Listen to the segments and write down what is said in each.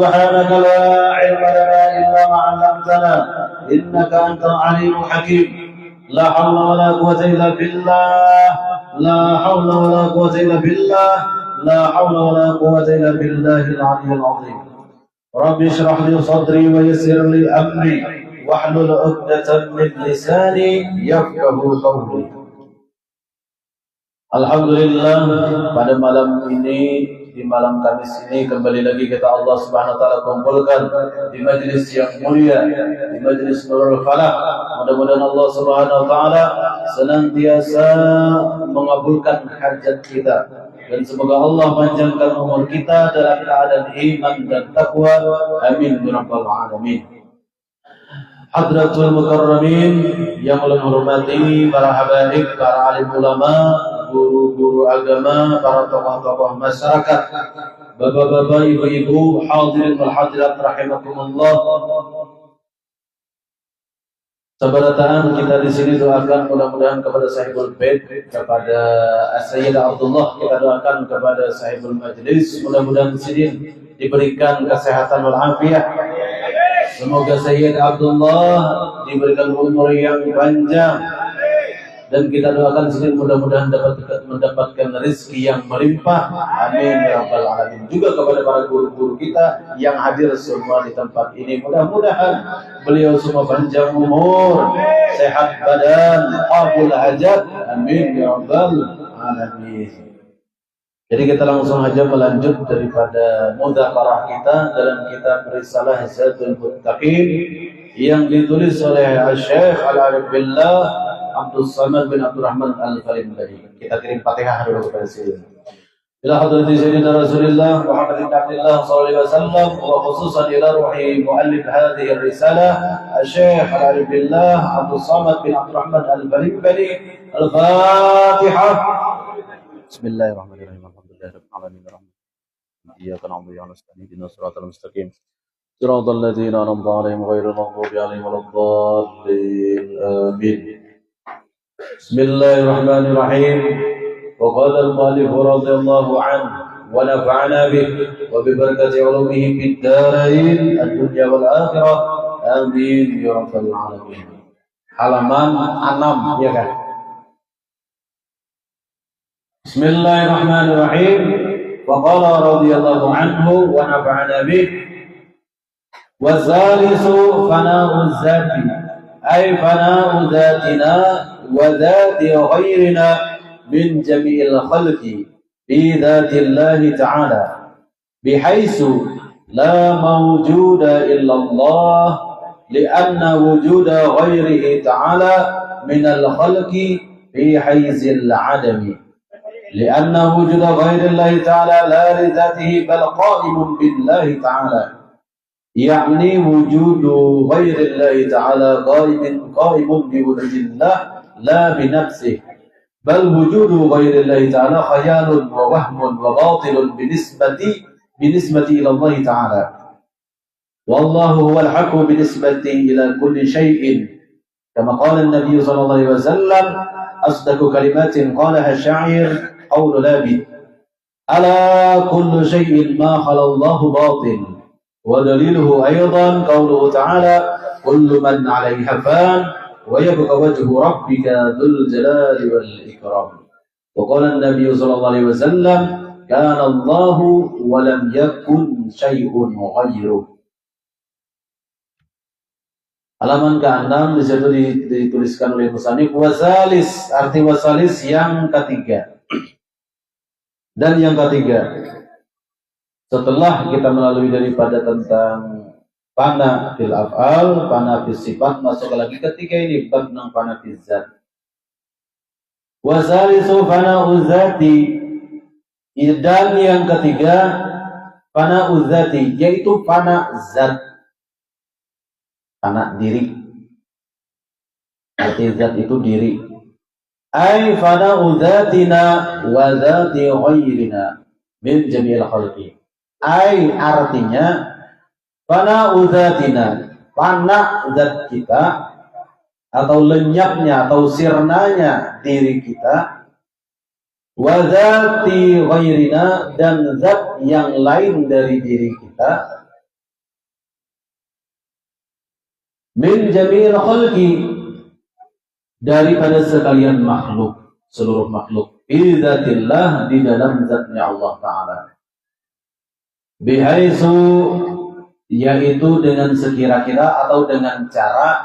سبحانك لا علم لنا إلا ما علمتنا إنك أنت العليم الحكيم لا حول ولا قوة إلا بالله لا حول ولا قوة إلا بالله لا حول ولا قوة إلا بالله العلي العظيم رب اشرح لي صدري ويسر لي أمري واحلل عقدة من لساني يفقهوا قولي. Alhamdulillah, pada malam ini, di malam Kamis ini kembali lagi kita Allah Subhanahu wa taala kumpulkan di majelis yang mulia, di majelis Nurul Falah. Mudah-mudahan Allah Subhanahu wa taala senantiasa mengabulkan hajat kita dan semoga Allah panjangkan umur kita dalam keadaan iman dan takwa. Amin ya rabbal alamin. Hadratul Mukarramin yang menghormati para habaib, para alim ulama, guru-guru agama, para tokoh-tokoh masyarakat, bapak-bapak, ibu-ibu, hadirin wal hadirat rahimakumullah. Sabarataan kita di sini doakan mudah-mudahan kepada Sahibul Bait, kepada Sayyidah Abdullah, kita doakan kepada Sahibul Majlis, mudah-mudahan di sini diberikan kesehatan wal afiat. Semoga Sayyid Abdullah diberikan umur yang panjang dan kita doakan sini mudah-mudahan dapat mendapatkan rezeki yang melimpah. Amin ya rabbal alamin. Juga kepada para guru-guru kita yang hadir semua di tempat ini, mudah-mudahan beliau semua panjang umur, sehat badan, qabul hajat. Amin ya rabbal alamin. Jadi kita langsung aja melanjut daripada mudzakarah kita dalam kitab Risalah Zadul Muttaqin yang ditulis oleh Syekh Al-Arif Billah Abdul Samad bin Abdurrahman Al-Falimbari. Kita kirim Fatihah dulu kepada sini. Ila hadrati Sayyidina Rasulullah Muhammad bin Abdullah sallallahu alaihi wasallam wa khususan ila ruhi muallif hadhihi risalah Syekh Al-Arif Billah Abdul Samad bin Abdurrahman Al-Falimbari. Al-Fatihah. Bismillahirrahmanirrahim. Alhamdulillahirabbil alamin. Iyyaka na'budu wa nasta'in ihdinas siratal mustaqim. Siratal ladzina an'amta 'alaihim ghairil maghdubi 'alaihim waladdallin. Amin. Bismillahirrahmanirrahim. Wa qala al-mu'allif radhiyallahu anhu wa nafa'ana bihi wa bi barakati 'ulumihi fid dharain ad-dunya wal akhirah. Amin ya rabbal alamin. Halaman 6 ya kan? Bismillahirrahmanirrahim. Wa qala radhiyallahu anhu wa nafa'ana bihi wa zalisu fana'u dzati ay fana'u dzatina wa dzati ghairina min jami'il khalqi bi dzatillahi ta'ala bihaitsu la mawjuda illa Allah li'anna wujuda ghairihi ta'ala min al-khalqi fi haizil 'adami لأن وجود غير الله تعالى لا لذاته بل قائم بالله تعالى يعني وجود غير الله تعالى قائم بوجود الله لا بنفسه بل وجود غير الله تعالى خيال ووهم وباطل بالنسبة إلى الله تعالى والله هو الحق بالنسبة إلى كل شيء كما قال النبي صلى الله عليه وسلم أصدق كلمات قالها الشاعر قول لابد ألا كل شيء ما خلا الله باطل ودليله أيضا قوله تعالى كل من عليها فان ويبقى وجه ربك ذو الجلال والإكرام وقال النبي صلى الله عليه وسلم كان الله ولم يكن شيء غيره. Halaman ke-6 di situ dituliskan oleh musannif wasalis, arti wasalis yang ketiga. Dan yang ketiga, setelah kita melalui daripada tentang fana fil af'al, fana fil sifat, masuk lagi ketiga ini bab tentang fana fil zat. Wasalisu fana uzati, dan yang ketiga fana uzati, yaitu fana zat, fana diri. Arti zat itu diri. Ay fana'u dzatina wa dzati ghairina min jami'il khalqi. Ay artinya fana'u dzatina, fana zat kita atau lenyapnya atau sirnanya diri kita, wa dzati ghairina dan zat yang lain dari diri kita, min jamil khalqi, daripada sekalian makhluk, seluruh makhluk, idzatillah, di dalam zatnya Allah Ta'ala, bihaisu, yaitu dengan sekira-kira atau dengan cara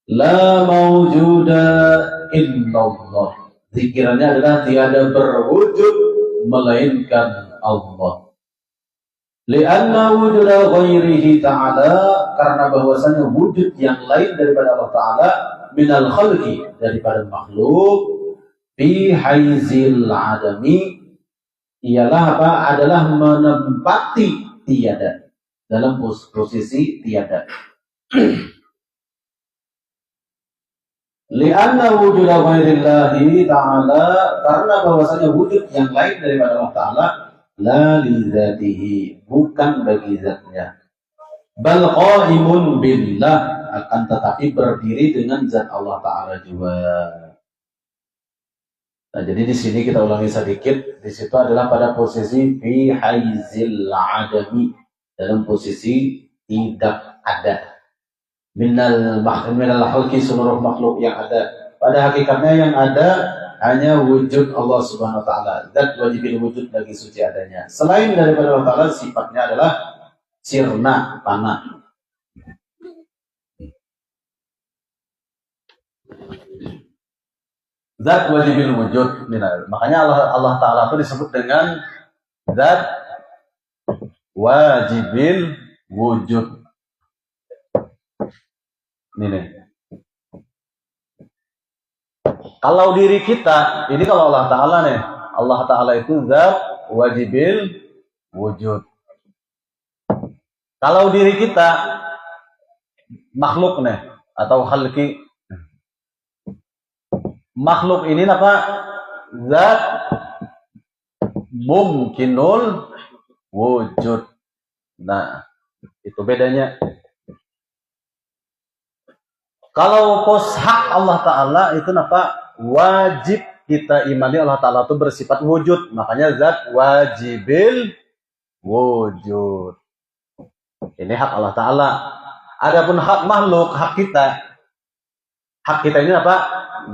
la mawjuda illallah, zikirannya adalah tiada berwujud melainkan Allah. Lianna wujuda ghairihi ta'ala, karena bahwasanya wujud yang lain daripada Allah Ta'ala, minal khalqi, daripada makhluk, fi haizil adami, ialah apa? Adalah menempati tiada, dalam posisi tiada. Lianna wujuda ghairillahi ta'ala, karena bahwasanya wujud yang lain daripada Allah Ta'ala, la li dzatihi, bukan bagi zatnya, bal qaimun billah, akan tetapi berdiri dengan zat Allah Ta'ala juga. Nah, jadi di sini kita ulangi sedikit, di situ adalah pada posisi fi haizil adami, dalam posisi tidak ada, minal khalqi, seluruh makhluk yang ada. Pada hakikatnya yang ada hanya wujud Allah Subhanahu wa Ta'ala, zat wajibil wujud bagi suci adanya. Selain daripada Allah Ta'ala, sifatnya adalah sirna, fana. Zat wajibil wujud, makanya Allah Ta'ala itu disebut dengan zat wajibil wujud. Ini. Kalau diri kita, ini kalau Allah Ta'ala nih, Allah Ta'ala itu zat wajibil wujud. Kalau diri kita, makhluk nih, atau khalqi, makhluk ini apa? Zat mumkinul wujud. Nah, itu bedanya. Kalau pos hak Allah Ta'ala itu apa? Wajib kita imani Allah Ta'ala itu bersifat wujud. Makanya zat wajibil wujud. Ini hak Allah Ta'ala. Adapun hak makhluk, hak kita. Hak kita ini apa?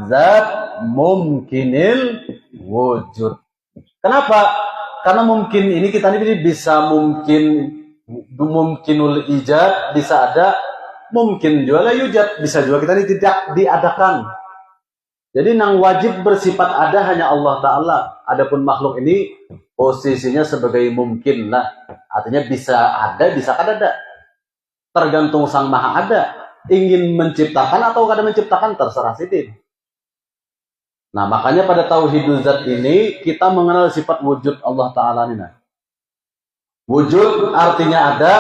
Zat mumkinil wujud. Kenapa? Karena mungkin ini kita ini bisa mumkinul ijad, bisa ada, mungkin juga la yujad, bisa juga kita ini tidak diadakan. Jadi yang wajib bersifat ada hanya Allah Ta'ala. Adapun makhluk ini posisinya sebagai mungkin lah. Artinya bisa ada, bisa kan ada. Tergantung Sang Maha Ada. Ingin menciptakan atau kada menciptakan, terserah sidin. Nah, makanya pada tauhidul zat ini kita mengenal sifat wujud Allah Ta'ala ini. Nah. Wujud artinya ada.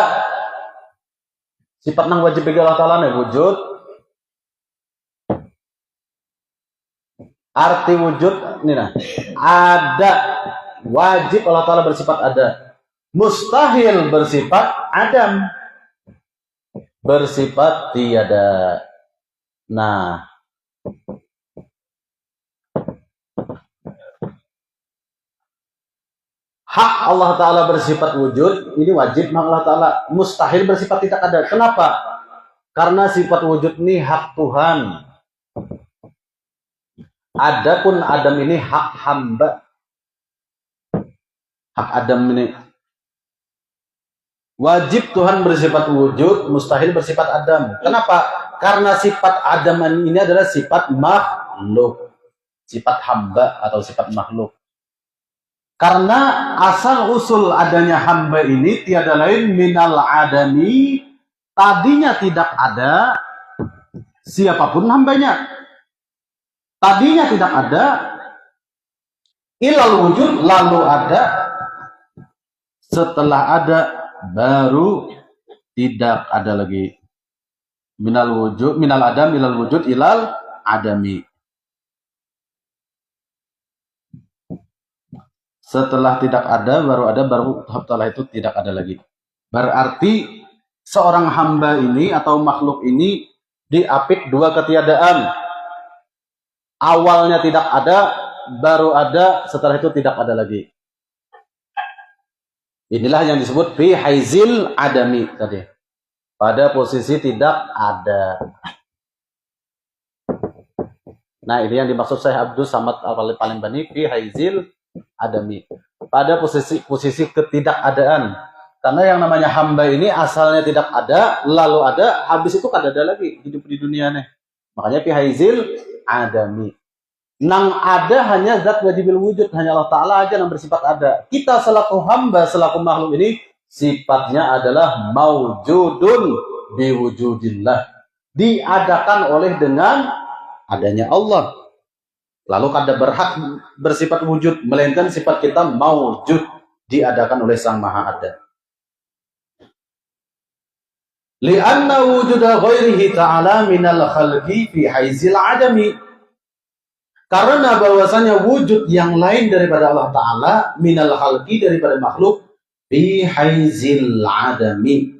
Sifat yang wajib bagi Allah Ta'ala ini wujud. Arti wujud ini nah, ada, wajib Allah Ta'ala bersifat ada, mustahil bersifat adam, bersifat tiada. Nah, hak Allah Ta'ala bersifat wujud ini wajib, maka Allah Ta'ala mustahil bersifat tidak ada. Kenapa? Karena sifat wujud ini hak Tuhan. Adapun Adam ini hak hamba. Hak Adam ini wajib Tuhan bersifat wujud, mustahil bersifat Adam. Kenapa? Karena sifat Adam ini adalah sifat makhluk, sifat hamba atau sifat makhluk. Karena asal usul adanya hamba ini tiada lain minal adami, tadinya tidak ada siapapun hambanya. Tadinya tidak ada, ilal wujud, lalu ada, setelah ada baru tidak ada lagi. Minal wujud, minal adam, ilal wujud, ilal adami. Setelah tidak ada, baru setelah itu tidak ada lagi. Berarti seorang hamba ini atau makhluk ini diapit dua ketiadaan. Awalnya tidak ada, baru ada, setelah itu tidak ada lagi. Inilah yang disebut fi haizil adami tadi. pada posisi tidak ada. Nah, ini yang dimaksud Syekh Abdul Samad Al-Palembani fi haizil adami. Pada posisi ketidakadaan. Karena yang namanya hamba ini asalnya tidak ada, lalu ada, habis itu kada ada lagi hidup di dunia nih. Makanya fi haizil adami. Nang ada hanya zat wajibil wujud, hanya Allah Ta'ala aja yang bersifat ada. Kita selaku hamba, selaku makhluk ini sifatnya adalah maujudun biwujudillah. Diadakan oleh dengan adanya Allah. Lalu kada berhak bersifat wujud, melainkan sifat kita maujud, diadakan oleh Sang Maha Ada. Li'anna wujuda ghairihi ta'ala minal khalqi fi haizil adami. Karena bahwasanya wujud yang lain daripada Allah Ta'ala minal khalqi, daripada makhluk, fi haizil adami,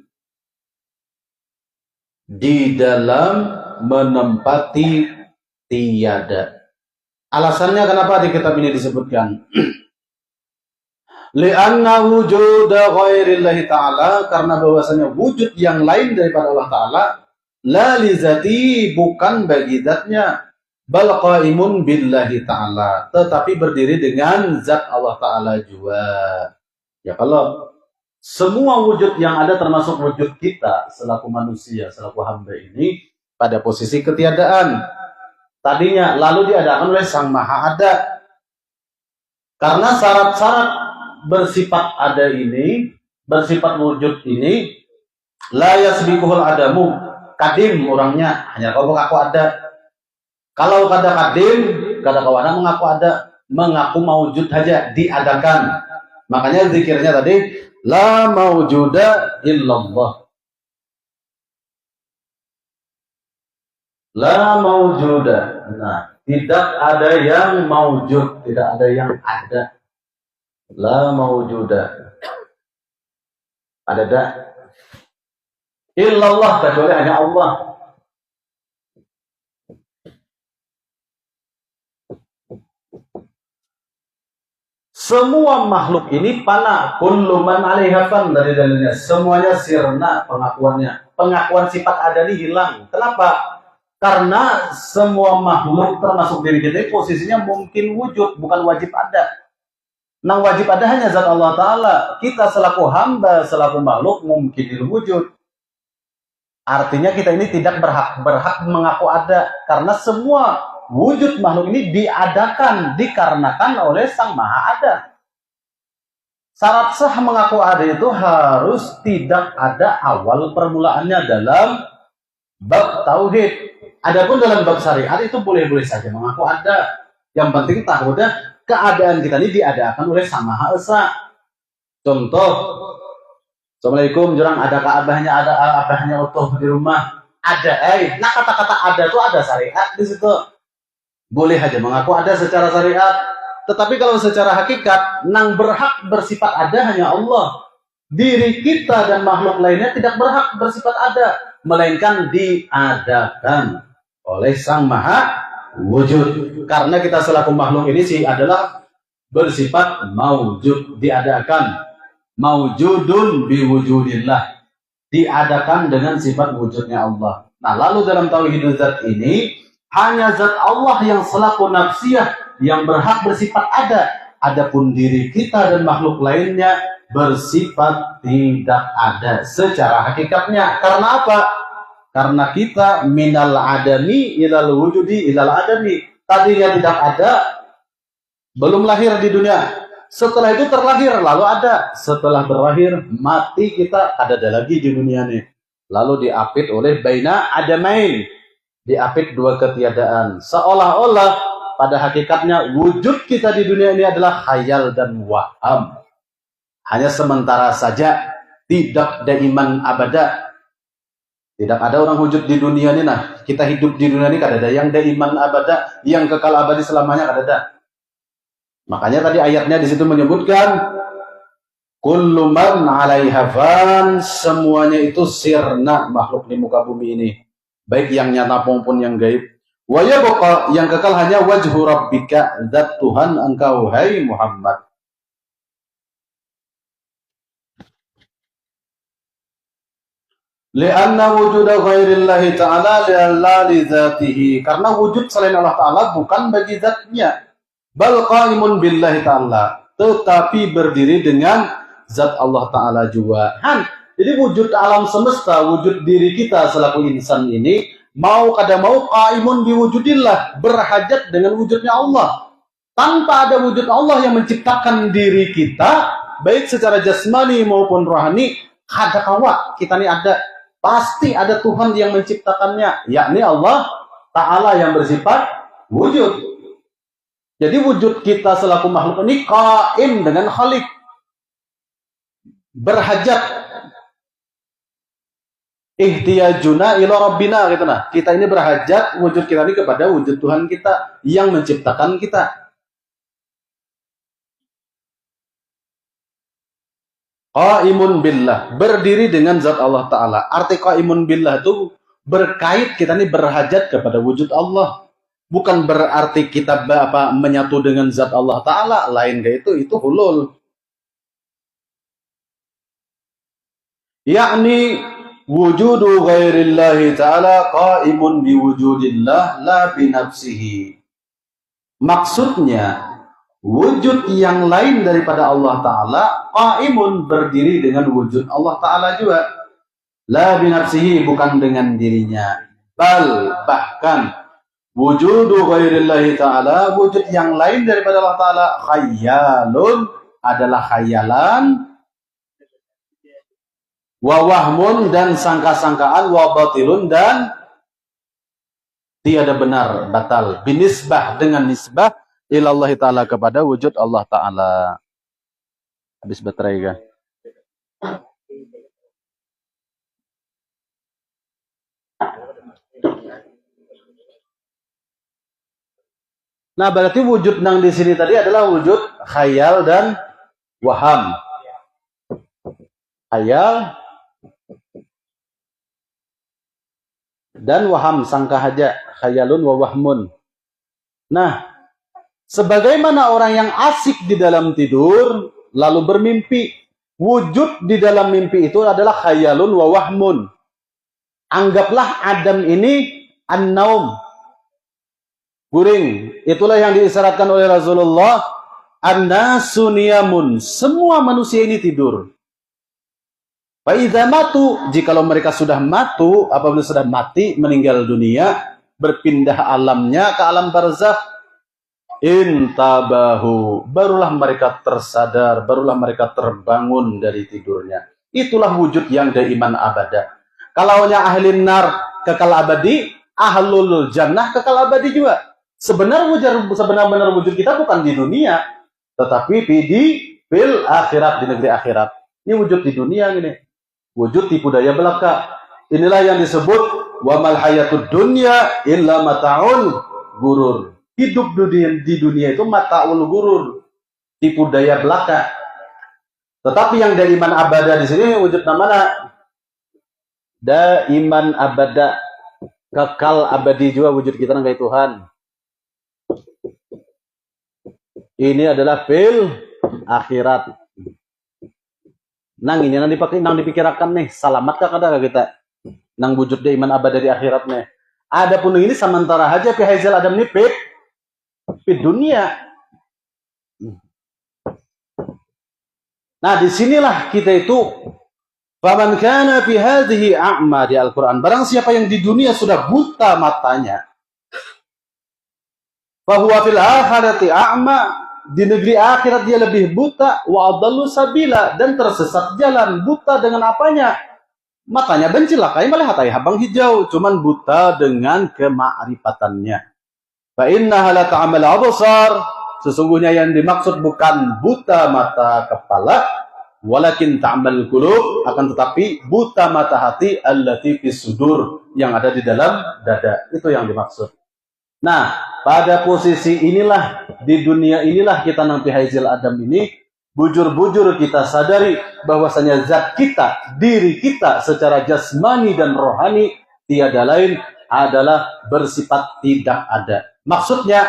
di dalam menempati tiada. Alasannya kenapa di kitab ini disebutkan li'anna wujuda ghairillahi ta'ala, karena bahwasanya wujud yang lain daripada Allah Ta'ala la lizati, bukan bagi zatnya, bal qaimun billahi ta'ala, tetapi berdiri dengan zat Allah Ta'ala juga. Ya, kalau semua wujud yang ada termasuk wujud kita selaku manusia, selaku hamba ini pada posisi ketiadaan tadinya, lalu diadakan oleh Sang Maha Ada. Karena syarat-syarat bersifat ada ini, bersifat wujud ini, la yasbiquhul adamu, kadim orangnya, hanya kau mengaku ada. Kalau kada kadim, kada kawana mengaku ada, mengaku maujud saja, diadakan. Makanya zikirnya tadi, la maujuda illallah. La maujuda. Nah, tidak ada yang maujud, tidak ada yang ada. La maujuda. Ada tak? Illallah, kecuali hanya Allah. Semua makhluk ini fana, kullu man 'alaiha fan, dari dalilnya. Semuanya sirna pengakuannya. Pengakuan sifat ada ini hilang. Kenapa? Karena semua makhluk termasuk diri kita posisinya mungkin wujud, bukan wajib ada. Nang wajib ada hanya zat Allah Ta'ala. Kita selaku hamba, selaku makhluk mungkin wujud. Artinya kita ini tidak berhak mengaku ada, karena semua wujud makhluk ini diadakan, dikarenakan oleh Sang Maha Ada. Syarat sah mengaku ada itu harus tidak ada awal permulaannya dalam bab tauhid. Adapun dalam bab syariat itu boleh-boleh saja mengaku ada. Yang penting tahu dah keadaan kita ini diadakan oleh Sang Maha Esa. Contoh, Assalamualaikum, jurang, adakah abahnya utuh di rumah? Ada, nah kata-kata ada itu ada syariat di situ. Boleh aja mengaku ada secara syariat. Tetapi kalau secara hakikat, nang berhak bersifat ada hanya Allah. Diri kita dan makhluk lainnya tidak berhak bersifat ada, melainkan diadakan oleh Sang Maha Wujud. Karena kita selaku makhluk ini sih adalah bersifat maujud, diadakan. Maujudun biwujudillah, diadakan dengan sifat wujudnya Allah. Nah, lalu dalam tauhid zat ini hanya zat Allah yang selaku nafsiyah yang berhak bersifat ada. Adapun diri kita dan makhluk lainnya bersifat tidak ada secara hakikatnya. Karena apa? Karena kita minal adami ilal wujudi ilal adami. Tadinya tidak ada, belum lahir di dunia. Setelah itu terlahir, lalu ada. Setelah terlahir, mati, kita ada lagi di dunia nih. Lalu diapit oleh baina adamain, diapit dua ketiadaan. Seolah-olah pada hakikatnya wujud kita di dunia ini adalah khayal dan waham. Hanya sementara saja, tidak daiman abada. Tidak ada orang wujud di dunia ini. Nah, kita hidup di dunia ini kada ada yang daiman abada, yang kekal abadi selamanya kada ada. Makanya tadi ayatnya di situ menyebutkan kullu man 'alaiha fan, semuanya itu sirna makhluk di muka bumi ini, baik yang nyata maupun yang gaib. Wa yabqa, yang kekal hanya wajhu rabbika, zat Tuhan engkau hai Muhammad. Lianna wujuda ghairillahi ta'ala la li dzatihi. Karena wujud selain Allah Ta'ala bukan bagi zatnya. Bal qaimun billahi ta'ala. Tetapi berdiri dengan zat Allah Ta'ala juga. Jadi wujud alam semesta, wujud diri kita selaku insan ini, mau kada mau qaimun biwujudillah. Berhajat dengan wujudnya Allah. Tanpa ada wujud Allah yang menciptakan diri kita, baik secara jasmani maupun rohani, kada kawa kita ini ada. Pasti ada Tuhan yang menciptakannya, yakni Allah Ta'ala yang bersifat wujud. Jadi wujud kita selaku makhluk ini qaim dengan Khalik. Berhajat. Ihtiyajuna ila rabbina gitu nah. Kita ini berhajat wujud kita ini kepada wujud Tuhan kita yang menciptakan kita. Qaimun billah, berdiri dengan zat Allah Ta'ala. Arti qaimun billah itu berkait kita ini berhajat kepada wujud Allah. Bukan berarti kita menyatu dengan zat Allah Ta'ala. Lain kayak itu hulul. Yakni wujudu ghairillahi ta'ala qaimun biwujudillah la binafsihi. Maksudnya, wujud yang lain daripada Allah Ta'ala qaimun, berdiri dengan wujud Allah Ta'ala juga. La binafsihi, bukan dengan dirinya. Bahkan wujudu ghairillahi ta'ala, wujud yang lain daripada Allah Ta'ala, khayalun, adalah khayalan, wa wahmun, dan sangka-sangkaan, wa batilun, dan tiada benar, batal. Binisbah, dengan nisbah ilallah ta'ala, kepada wujud Allah Ta'ala. Habis baterai kan? Nah, berarti wujud nang di sini tadi adalah wujud khayal dan waham. Khayal dan waham, sangka haja. Khayalun wa wahmun. Nah, sebagaimana orang yang asik di dalam tidur lalu bermimpi, wujud di dalam mimpi itu adalah khayalun wa wahmun. Anggaplah Adam ini an-naum, guring. Itulah yang diisyaratkan oleh Rasulullah, an-nasu niyamun, semua manusia ini tidur. Fa idza matu, jikalau mereka sudah matu, apabila sudah mati, meninggal dunia, berpindah alamnya ke alam barzakh, intabahu, barulah mereka tersadar, barulah mereka terbangun dari tidurnya. Itulah wujud yang daiman abada. Kalaunya ahli nar kekal abadi, ahlul jannah kekal abadi juga. Sebenar-benar wujud kita bukan di dunia, tetapi di fil akhirat, di negeri akhirat. Ini wujud di dunia ini. Wujud tipu daya belaka. Inilah yang disebut wa mal hayatud dunya illa mata'ul gurur. Hidup di dunia itu mata'ul gurur, tipu daya belaka. Tetapi yang daiman abada di sini wujud namanya daiman abada, kekal abadi juga wujud kita nang Tuhan. Ini adalah fil akhirat. Nang ini nang dipikirkan nih, selamat kah kada kita? Nang wujud daiman abada di akhirat nih. Adapun ini sementara aja fi haizal adam nih di dunia. Nah, disinilah kita itu faman kana fi hadhihi a'ma di Al-Qur'an. Barang siapa yang di dunia sudah buta matanya, fahuwa fil akhirati a'ma, di negeri akhirat dia lebih buta, wa adallu sabila, dan tersesat jalan. Buta dengan apanya? Matanya bencilakai malah hatai habang hijau, cuman buta dengan kema'rifatannya. Fa innaha la ta'mal absar, sesungguhnya yang dimaksud bukan buta mata kepala, walakin ta'mal qulub, akan tetapi buta mata hati, allati fis sudur, yang ada di dalam dada. Itu yang dimaksud. Nah, pada posisi inilah, di dunia inilah kita nanti haizil adam ini, bujur-bujur kita sadari bahwasanya zat kita, diri kita secara jasmani dan rohani tiada lain adalah bersifat tidak ada. Maksudnya,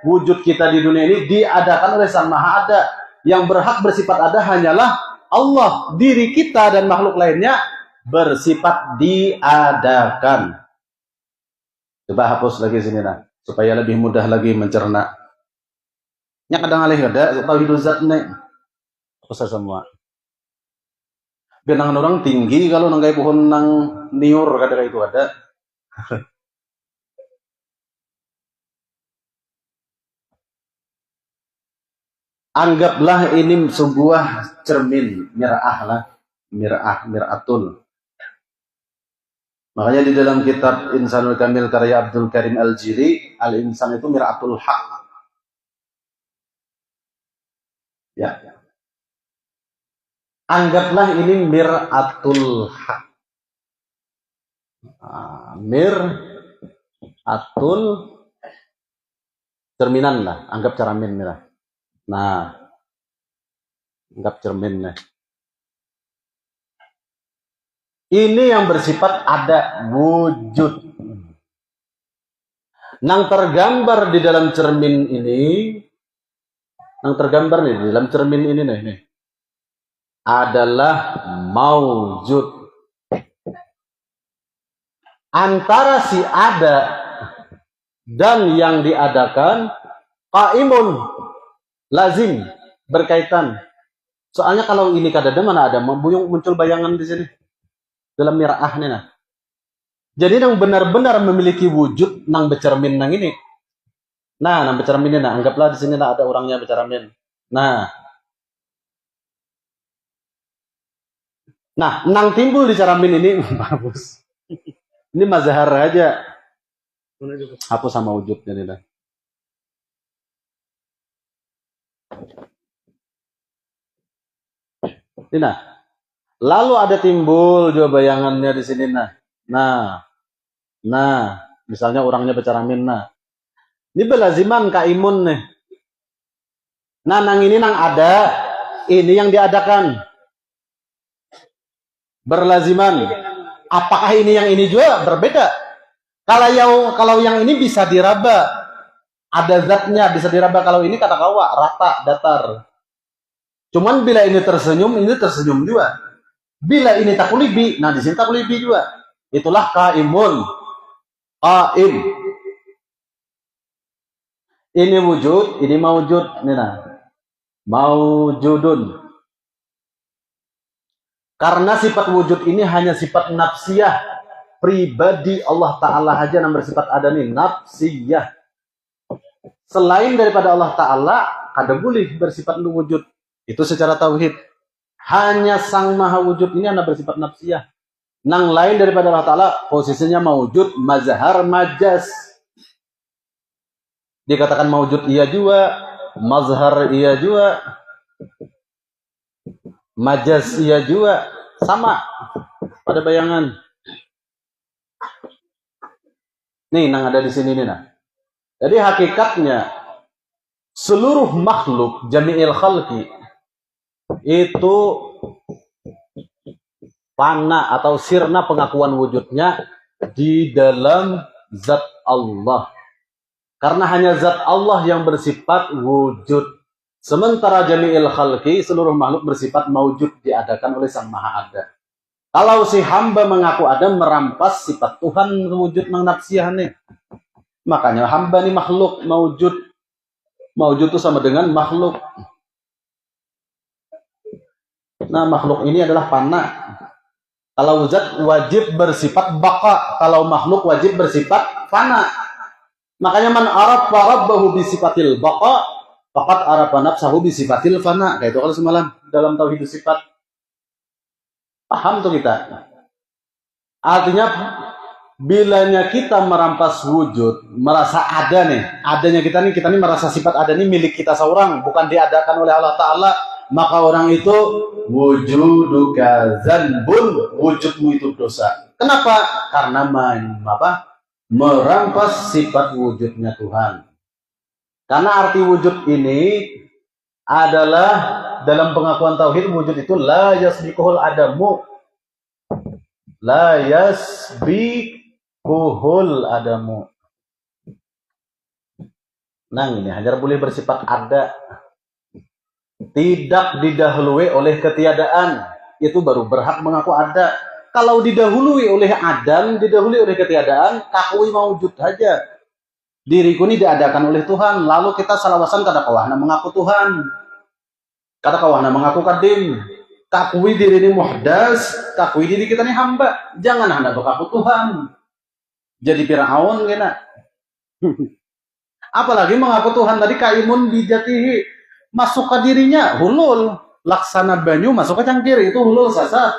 wujud kita di dunia ini diadakan oleh Sang Maha Ada. Yang berhak bersifat ada hanyalah Allah. Diri kita dan makhluk lainnya bersifat diadakan. Coba hapus lagi sini nah, supaya lebih mudah lagi mencerna. Nya kadang alih ada tauhidul zat nih. Hapus semua. Benang orang tinggi kalau nangkai pohon nang niur kadang itu ada. Anggaplah ini sebuah cermin, mir'ah lah, mir'atul. Makanya di dalam kitab Insanul Kamil karya Abdul Karim Al-Jili, al-insan itu mir'atul haq. Ya. Anggaplah ini mir'atul haq. Mir'atul cerminan lah, anggap cermin lah. Nah, anggap cermin nih. Ini yang bersifat ada wujud. Nang tergambar di dalam cermin ini, nang tergambar nih di dalam cermin ini nih, adalah maujud. Antara si ada dan yang diadakan, qaimun, lazim, berkaitan. Soalnya kalau ini kadada mana ada muncul bayangan di sini dalam mir'ah nih nah. Jadi yang benar-benar memiliki wujud nang bercermin nang ini. Nah, nang bercermin ini nah, anggaplah di sini nah ada orangnya bercermin. Nah, nang timbul di cermin ini bagus. Ini mazhar aja. Hapus sama wujudnya nih nah. Ini nah. Lalu ada timbul juga bayangannya di sini nah. Nah, misalnya orangnya bercermin nah. Ini belaziman kaimun nih. Nah, nang ini nang ada, ini yang diadakan. Berlaziman. Apakah ini yang ini juga berbeda? Kalau yang ini bisa diraba, ada zatnya bisa diraba. Kalau ini kata kawa rata, datar. Cuman bila ini tersenyum juga. Bila ini takulibi, nah di sini takulibi juga. Itulah kaimun, qaim. Ini wujud, ini maujud, ini nah, maujudun. Karena sifat wujud ini hanya sifat nafsiyah, pribadi Allah Ta'ala aja yang bersifat ada nih, nafsiyah. Selain daripada Allah Ta'ala, kada boleh bersifat wujud. Itu secara tauhid. Hanya Sang Maha Wujud ini anda bersifat nafsiyah. Nang lain daripada Allah Ta'ala, posisinya mawujud, mazhar, majas. Dikatakan mawujud iya juga, mazhar iya juga, majas iya juga, sama pada bayangan. Nih, nang ada di sini nih nah. Jadi hakikatnya seluruh makhluk jami'il khalqi itu fana atau sirna pengakuan wujudnya di dalam zat Allah. Karena hanya zat Allah yang bersifat wujud. Sementara jami'il khalqi, seluruh makhluk bersifat maujud, diadakan oleh Sang Maha Ada. Kalau si hamba mengaku ada, merampas sifat Tuhan wujud nang nafsiyah nih. Makanya hamba ini makhluk maujud. Maujud itu sama dengan makhluk. Nah, makhluk ini adalah fana. Kalau zat wajib bersifat baqa, kalau makhluk wajib bersifat fana. Makanya man arafa rabbahu bi sifatil baqa, faqad arafa nafsahu bi sifatil fana. Kayak itu kalau semalam dalam tauhid sifat. Paham tuh kita? Artinya bilanya kita merampas wujud, merasa ada nih, adanya kita nih merasa sifat ada nih milik kita seorang, bukan diadakan oleh Allah Ta'ala, maka orang itu wujuduka zanbun, wujudmu itu dosa. Kenapa? Karena merampas sifat wujudnya Tuhan. Karena arti wujud ini adalah dalam pengakuan tauhid, wujud itu la yasbiquhul adamu. La yasbiquhul adamu. Nah, ini hanya boleh bersifat ada. Tidak didahului oleh ketiadaan. Itu baru berhak mengaku ada. Kalau didahului oleh adam, didahului oleh ketiadaan, kakui maujud saja. Diriku ini diadakan oleh Tuhan. Lalu kita salawasan kada kawana mengaku Tuhan. Kata kawana mengaku kadim. Kakui diri ini muhdas, kakui diri kita ini hamba. Jangan hendak mengaku Tuhan. Jadi Fir'aun kena. Apalagi mengaku Tuhan tadi kaimun bijatihi. Masuk ke dirinya, hulul. Laksana banyu masuk ke cangkir, itu hulul sasar.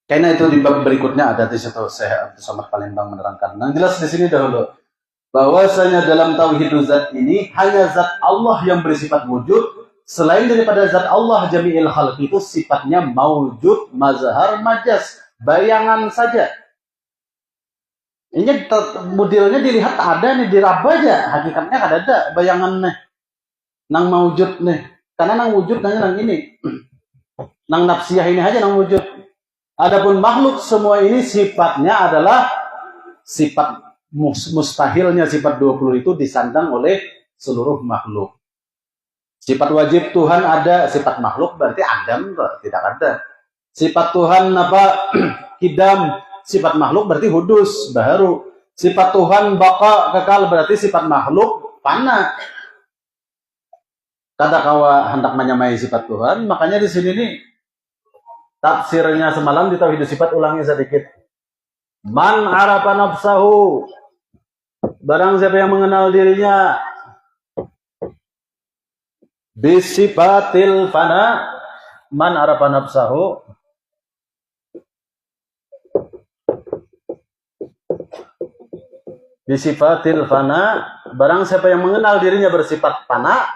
Karena itu di bab berikutnya ada di situ Syekh Abdul Somad Palembang menerangkan. Nah, jelas di sini dahulu bahwasanya dalam tauhid zat ini hanya zat Allah yang bersifat wujud, selain daripada zat Allah jami'il khalq itu sifatnya maujud, mazhar, majas, bayangan saja. Ini modelnya dilihat ada nih, diraba aja, hakikatnya ada bayangan nih. Nang maujud nih. Karena nang wujud hanya nang ini. Nang nafsiyah ini aja nang wujud. Adapun makhluk semua ini sifatnya adalah sifat mustahilnya sifat 20 itu disandang oleh seluruh makhluk. Sifat wajib Tuhan ada, sifat makhluk berarti adam tidak ada. Sifat Tuhan apa? Hidam, sifat makhluk berarti hudus, baharu. Sifat Tuhan baqa, kekal berarti sifat makhluk fana. Kata kawa hendak menyamai sifat Tuhan, makanya di sini nih tafsirnya semalam di tauhid sifat ulangi sedikit. Man arafa nafsahu. Barang siapa yang mengenal dirinya bisifatil fana. Man arafa nafsahu. Bisifatil fana. Barang siapa yang mengenal dirinya bersifat fana,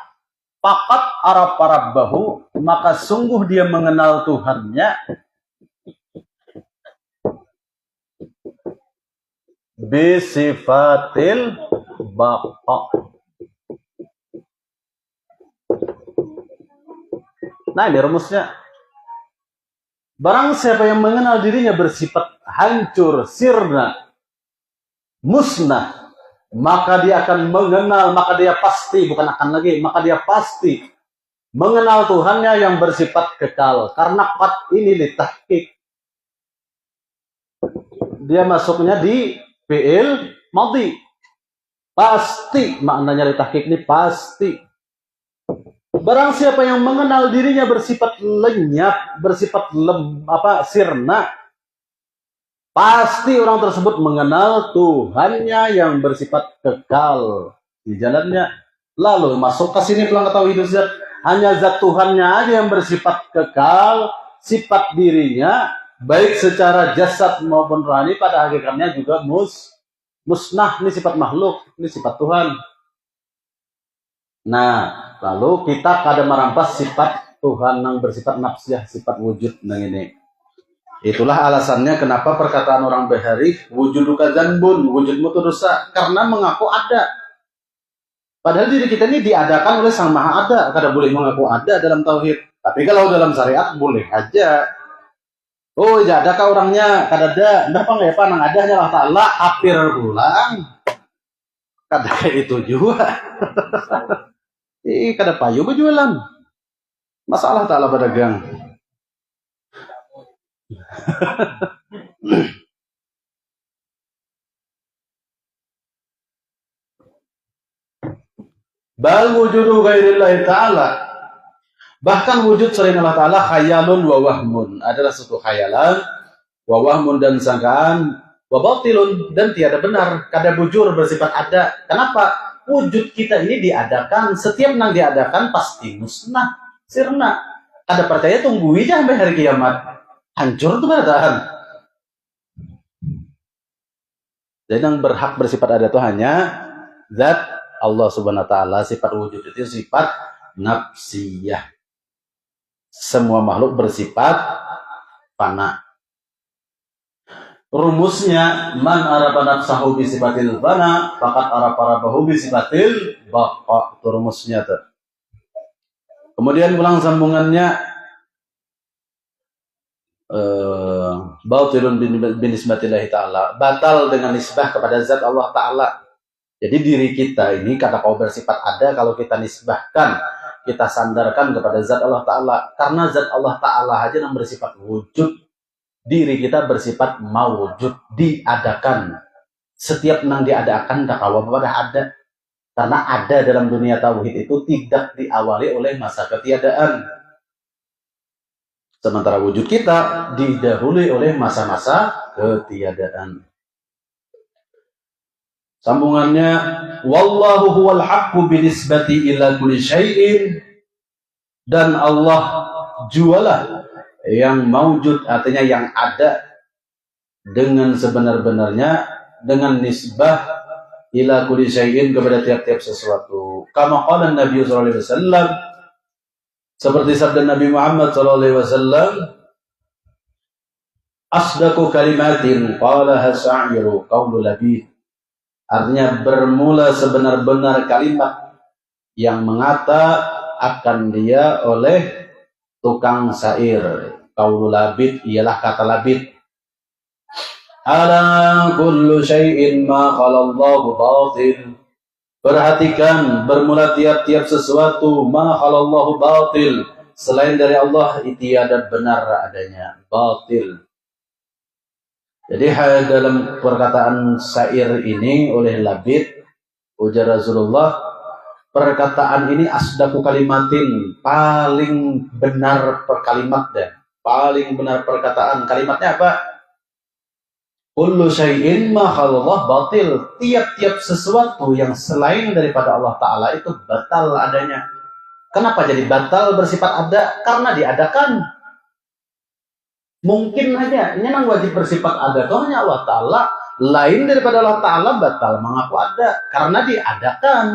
faqat arafa rabbahu, maka sungguh dia mengenal Tuhannya. Bisifatil baqa. Nah, ini rumusnya. Barang siapa yang mengenal dirinya bersifat hancur, sirna, musnah, maka dia akan mengenal, maka dia pasti, bukan akan lagi, maka dia pasti mengenal Tuhannya yang bersifat kekal. Karena qad ini litahqiq. Dia masuknya di fi'il madhi. Pasti, maknanya litahqiq ini pasti. Barang siapa yang mengenal dirinya bersifat lenyap, bersifat sirna, pasti orang tersebut mengenal Tuhannya yang bersifat kekal di jalannya. Lalu masuk ke sini pulang ke tauhid zat. Hanya zat Tuhannya aja yang bersifat kekal, sifat dirinya baik secara jasad maupun rohani pada hakikatnya juga musnah. Ini sifat makhluk, ini sifat Tuhan. Nah, lalu kita kada merampas sifat Tuhan yang bersifat nafsiyah, sifat wujud nang ini. Itulah alasannya kenapa perkataan orang Bahari, wujuduka dzanbun, wujudmu itu dosa, karena mengaku ada. Padahal diri kita ini diadakan oleh Sang Maha Ada, kada boleh mengaku ada dalam tauhid. Tapi kalau dalam syariat boleh aja. Oh, ya adakah orangnya? Kada ada. Ndak apa nggak nang ada hanya Allah Taala, apir pulang. Kada kayak itu juga. Kada payu berjualan. Masalah Taala berdagang. Bal wujudu ghairillahi ta'ala. Bahkan wujud selain Allah Ta'ala khayalun wa wahmun. Adalah suatu khayalan, wa wahmun dan sangkaan, wa batilun dan tiada benar. Kada bujur bersifat ada. Kenapa? Wujud kita ini diadakan. Setiap nang diadakan pasti musnah, sirna. Kada percaya tunggu aja sampai hari kiamat. Hancur tuh bertahan. Jadi yang berhak bersifat ada itu hanya zat Allah Subhanahu wa Ta'ala. Sifat wujud itu sifat nafsiyah. Semua makhluk bersifat fana. Rumusnya man arafa nafsahu bi sifatil fana faqad arafa rabbahu bi sifatil baqa. Itu rumusnya tuh. Kemudian pulang sambungannya batilun binisbatillahi ta'ala, batal dengan nisbah kepada zat Allah Ta'ala. Jadi diri kita ini kata kau bersifat ada kalau kita nisbahkan kita sandarkan kepada zat Allah Ta'ala. Karena zat Allah Ta'ala aja yang bersifat wujud. Diri kita bersifat mawujud, diadakan. Setiap nang diadakan, tak kawa pada ada. Karena ada dalam dunia tauhid itu tidak diawali oleh masa ketiadaan. Sementara wujud kita didahului oleh masa-masa ketiadaan. Sambungannya, wallahu huwal haqqu binisbati ila kulli syai'in, dan Allah jualah yang maujud, artinya yang ada dengan sebenar-benarnya, dengan nisbah ila kulli syai'in, kepada tiap-tiap sesuatu. Kama qala Nabi sallallahu alaihi wasallam, seperti sabda Nabi Muhammad sallallahu alaihi wasallam, asdaqu kalimatin qalaha sa'iru qaulu labid. Artinya bermula sebenar-benar kalimat yang mengata akan dia oleh tukang syair. Qaulu labid ialah kata labid. Ala kullu syai'in ma khalallahu batil. Perhatikan, bermula tiap-tiap sesuatu ma khalallahu batil, selain dari Allah tiada benar adanya, batil. Jadi dalam perkataan syair ini oleh Labid, ujar Rasulullah, perkataan ini asdaku kalimatin, paling benar perkalimat dan paling benar perkataan. Kalimatnya apa? Kullu syai'in ma khalallah batil. Tiap-tiap sesuatu yang selain daripada Allah Ta'ala itu batal adanya. Kenapa jadi batal bersifat ada? Karena diadakan. Mungkin aja, ini memang wajib bersifat ada. Kalau hanya Allah Ta'ala, lain daripada Allah Ta'ala batal mengaku ada. Karena diadakan.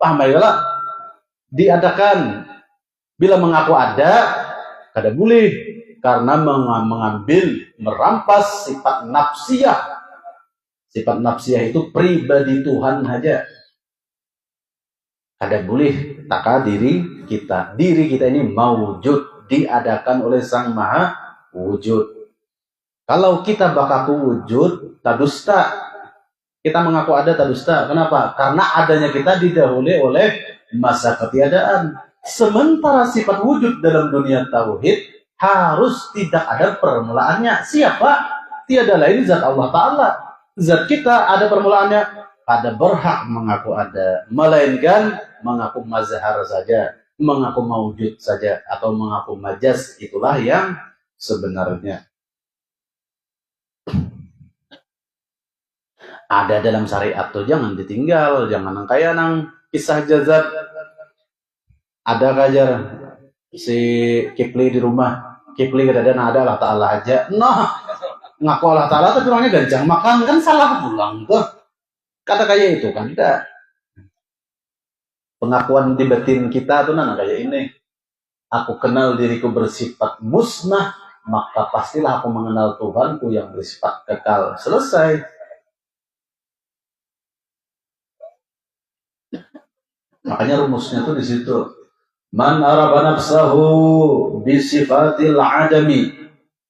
Paham ya? Diadakan. Bila mengaku ada, kada boleh. Karena mengambil, merampas sifat nafsiyah. Sifat nafsiyah itu pribadi Tuhan saja. Kada boleh taka diri kita. Diri kita ini mawujud, diadakan oleh Sang Maha Wujud. Kalau kita bakaku wujud, tadusta. Kita mengaku ada tadusta. Kenapa? Karena adanya kita didahului oleh masa ketiadaan. Sementara sifat wujud dalam dunia tauhid harus tidak ada permulaannya. Siapa? Tiada lain zat Allah Ta'ala. Zat kita ada permulaannya. Ada berhak mengaku ada. Melainkan mengaku mazhar saja. Mengaku mawujud saja. Atau mengaku majaz. Itulah yang sebenarnya. Ada dalam syariat tuh, jangan ditinggal. Jangan kayak nang kisah jazat. Ada kajar si Kipli di rumah. Kipli kadang ada Allah Ta'ala aja. Nah, ngaku Allah Ta'ala tapi orangnya ganjang makan, kan salah pulang tuh. Kata kayak itu kan tidak. Pengakuan di batin kita tuh nana kayak ini. Aku kenal diriku bersifat musnah, maka pastilah aku mengenal Tuhanku yang bersifat kekal. Selesai. Makanya rumusnya tuh di situ. Man arafa nafsahu bisifatil adami.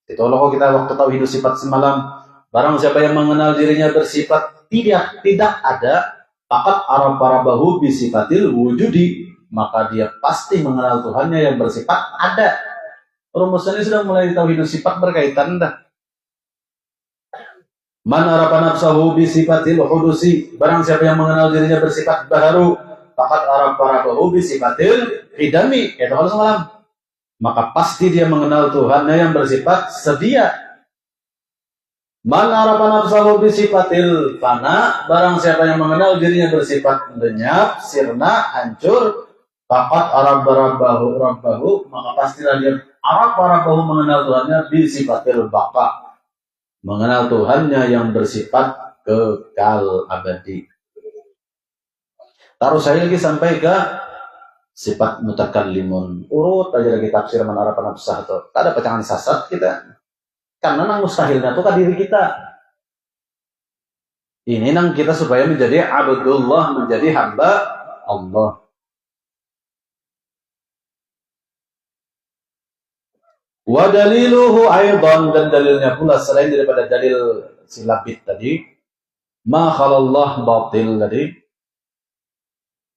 Itu loh kita waktu tahu hidup sifat semalam. Barang siapa yang mengenal dirinya bersifat tidak ada, faqad arafa bisifatil wujudi, maka dia pasti mengenal Tuhannya yang bersifat ada. Rumusnya ini sudah mulai tahu hidup sifat berkaitan dah. Man arafa nafsahu bisifatil hudusi. Barang siapa yang mengenal dirinya bersifat baharu, faqad arafa bisifatil idami, kayak kalau semalam, maka pasti dia mengenal Tuhannya yang bersifat sedia. Man arafa nafsahu bisifatil fana. Barang siapa yang mengenal dirinya bersifat lenyap, sirna, hancur, faqad arafa rabbahu, maka pastilah dia arafa mengenal Tuhannya bisifatil baqa, mengenal Tuhannya yang bersifat kekal abadi. Taruh saya lagi sampai ke sifat mutakallimun. Urut aja lagi tafsir man arafa nafsah itu. Tak ada pecahan sasat kita. Karena nang mustahilnya itu ke diri kita. Ini nang kita supaya menjadi abdullah, menjadi hamba Allah. Wa daliluhu aidan, dan dalilnya pula selain daripada dalil silabit tadi, ma khalallah batil tadi.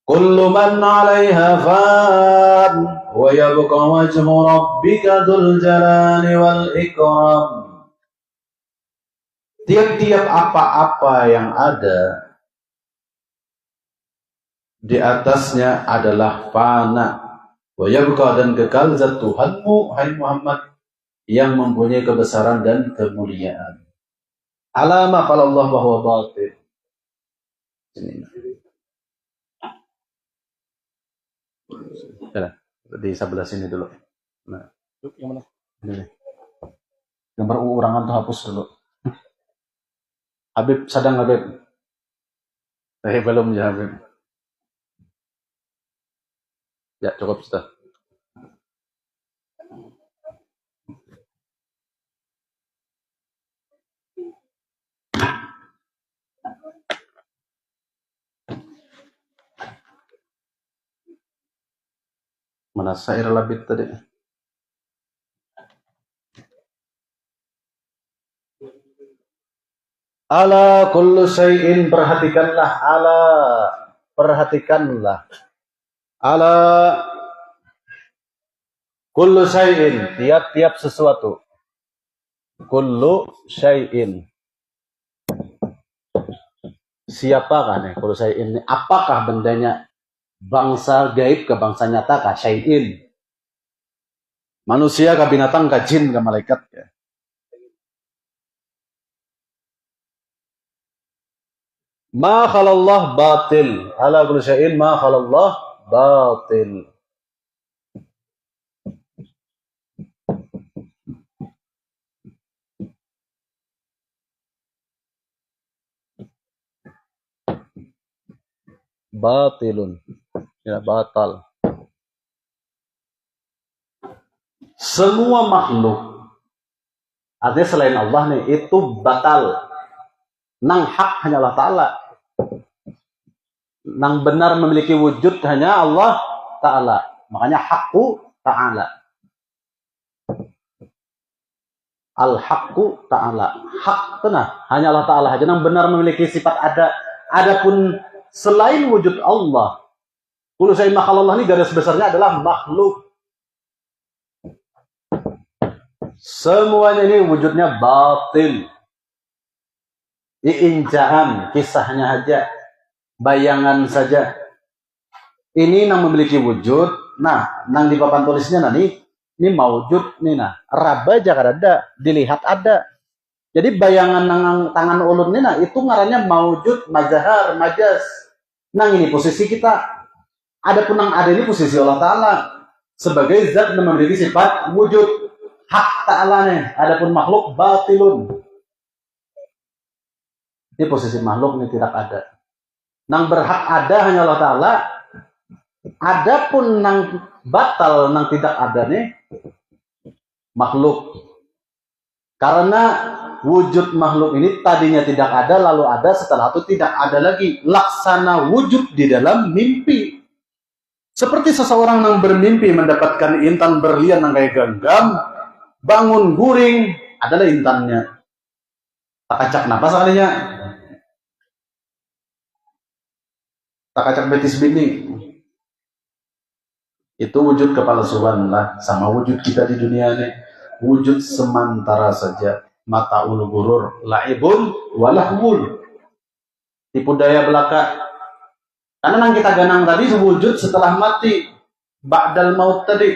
kullu man 'alaiha fan wa yabqa wajhu rabbika dzul jalali wal ikram. Tiap-tiap apa-apa yang ada di atasnya adalah fana. Wa yabqa, dan kekal zat Tuhanmu, hai Muhammad, yang mempunyai kebesaran dan kemuliaan. Alama kalau Allah bahwa batil. Di sebelah sini dulu. Nah, yang mana? Ini. Gambar urangan tuh hapus dulu. Habib sadang Habib. Belum ya Habib. Ya cukup sudah. Mana syair labid tadi? Ala kullu syai'in, perhatikanlah, ala, perhatikanlah. Ala kullu syai'in, tiap-tiap sesuatu. Kullu syai'in. Siapakah nih kullu syai'in? Apakah bendanya? Bangsa gaib ke bangsa nyata kah? Syai'in. Manusia ke binatang ke jin ke malaikat ya. Ma khalallah batil. Ala kulli syai'in ma khalallah batil. Batilun. Ya, batal. Semua makhluk, artinya selain Allah nih, itu batal. Nang hak hanya Allah Ta'ala. Nang benar memiliki wujud hanya Allah Ta'ala. Makanya hakku Ta'ala. Al-haqqu Ta'ala. Hak tenah hanya Allah Ta'ala. Hanya nang benar memiliki sifat ada. Adapun selain wujud Allah, kullu syai'in ma khalallah ini garis besarnya adalah makhluk. Semuanya ini wujudnya batil. Iinjaan, kisahnya aja, bayangan saja. Ini nang memiliki wujud. Nah, nang di papan tulisnya nanti ini maujud nih nah. Raba aja ada, dilihat ada. Jadi bayangan nang tangan ulun ini nah itu ngarannya maujud, mazhar, majas. Nang ini posisi kita. Adapun nang ada ini posisi Allah Ta'ala sebagai zat yang memiliki sifat wujud. Hak Ta'ala nih. Adapun makhluk batilun. Ini posisi makhluk ini tidak ada. Nang berhak ada hanya Allah Ta'ala. Adapun nang batal, nang tidak ada nih makhluk. Karena wujud makhluk ini tadinya tidak ada, lalu ada, setelah itu tidak ada lagi. Laksana wujud di dalam mimpi. Seperti seseorang yang bermimpi mendapatkan intan berlian yang kayak genggam, bangun guring, adalah intannya. Tak acak napas kalinya. Tak acak betis bini. Itu wujud kepalsuan lah, sama wujud kita di dunia ini. Wujud sementara saja. Mata ulu gurur, laibun walahwul. Tipu daya belaka. Karena yang kita ganang tadi wujud setelah mati, ba'dal maut tadi.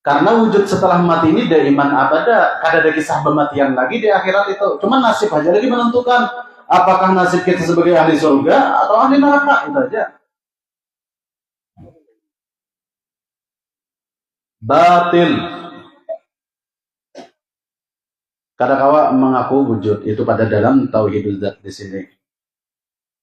Karena wujud setelah mati ini dari iman abada, kada ada kisah kematian lagi di akhirat itu. Cuma nasib aja lagi menentukan apakah nasib kita sebagai ahli surga atau ahli neraka, itu aja. Batil. Kadang-kala mengaku wujud itu pada dalam tauhidul zat di sini.